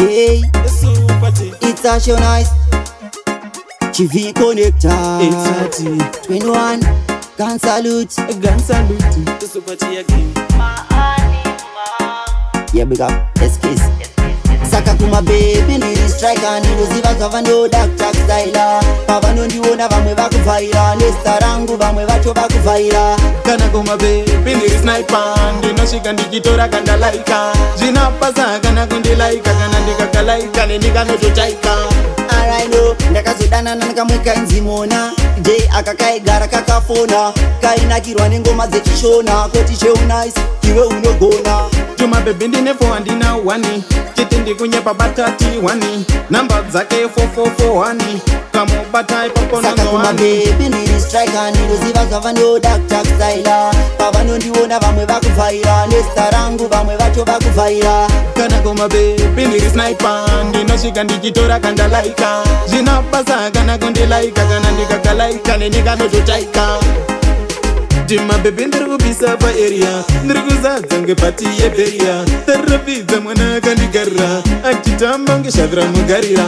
Hey, it's a show nice. TV connector. 21. Gun salute. The super T again. Yeah, big up. Excuse. Saka kuma baby ndiri striker ndinoziva zvavanoda kutakustaila pavanondiona vamwe vakuvhaira nesta rangu vamwe vacho vakuvhaira Kana kuma baby ndiri sniper ndinosvika ndichitora kandalaika zvinapasa kana kundilaika kana ndikakalaika nendikanototaika araino ndakazodanana nekamwe kainzi Mona J akakaigara kakafona kainakirwa nengoma dzechishona koti cheunice iwe unogona Tuma baby ndine 4 handina 1 chete ndikunyepa batati 1 namba dzake 4441 kamubata ipapo saka kuma baby ndiri striker ndinoziva zvavanoda kutakustaila pavanondiona vamwe vakuvhaira nesta rangu vamwe vacho vakuvhaira Kana kuma baby ndiri sniper ndinosvika ndichitora kandalaika zvinapasa kana kundilaika kana ndikakalaika nendikanototaika Jima baby ndiri kupisa pa area ndiri kuzadza ngepati yeberia tarapidza mwana akandigarira achitamba ngeshavira mugarira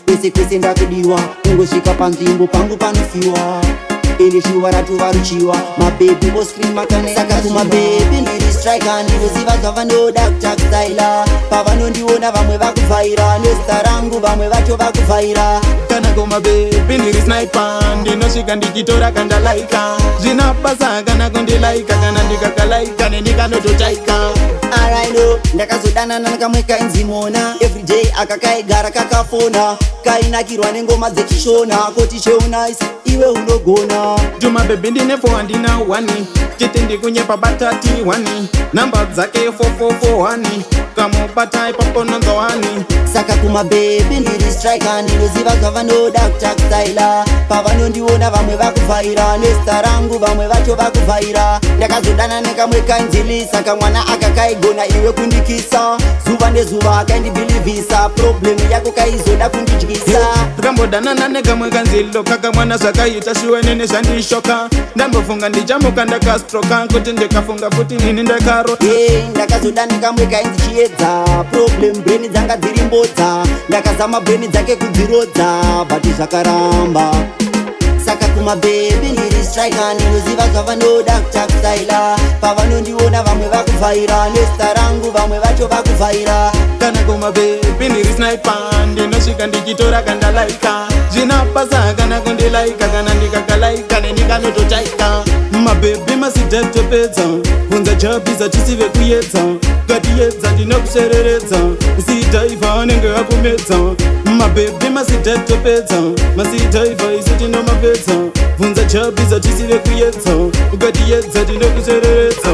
kwese kwese ndakudiwa ungosvika panzvimbo pangu panofiwa ine shuva ratova ruchiwa mabhebhi oscreama kana saka kumabhebhi ndiri striker ndinoziva zvavanoda kutakustaila pavanondiona vamwe vakuvhaira nesta rangu vamwe vacho vakuvhaira Kana kuma baby ndiri sniper ndinosvika ndichitora kandalaika zvinapasa kana kundilaika kana ndikakalaika nendikanototaika araino ndakazodanana nekamwe kainzi Mona everyday akakaigara kakafona kainakirwa nengoma dzechishona koti cheunice iwe unogona Tuma baby ndine 4 handina 1 chete ndikunyepa batati 1 namba dzake 4441 kamubata ipapo nonzo 1 saka kumabhebhi ndiri striker ndinoziva zvavanoda kutakustaila pavanondiona vamwe vakuvhaira nesta rangu vamwe vacho vakuvhaira ndakazodana nekamwe kainzi Lisa kamwana akakaigona iwe kundikisa zuva nezuva akaindibhilivhisa problemu yako kaizoda kundidyisa takambodanana nekamwe kanzilo kakamwana zvakaita shuwene nezvandishoka ndambofunga ndichamuka ndakastroka kuti ndikafunga futi nini ndakaro ndakazodana nekamwe kainzi Chiedza problem breni dzanga dziri mbodza ndakazama breni dzake kudzirodza bati zvakaramba saka kumabhebhi ndiri striker ndinoziva zvavanoda kutakustaila pavanondiona vamwe vakuvhaira nesta rangu vamwe vacho vakuvhaira Kana kuma baby ndiri sniper ndinosvika ndichitora kandalaika zvinapasa kana kundilaika kana ndikakalaika nendikanototaika mabhebhi masidhatopedza kunza jabhiza chisive kuyedza katiyedza ndinokusereredza usidhaivha anenge akumedza mabhebhi masidhatopedza masidhaivha isi tinomapedza bvunza jabhiza chisive kuyedza ukatiyedza ndinokusereredza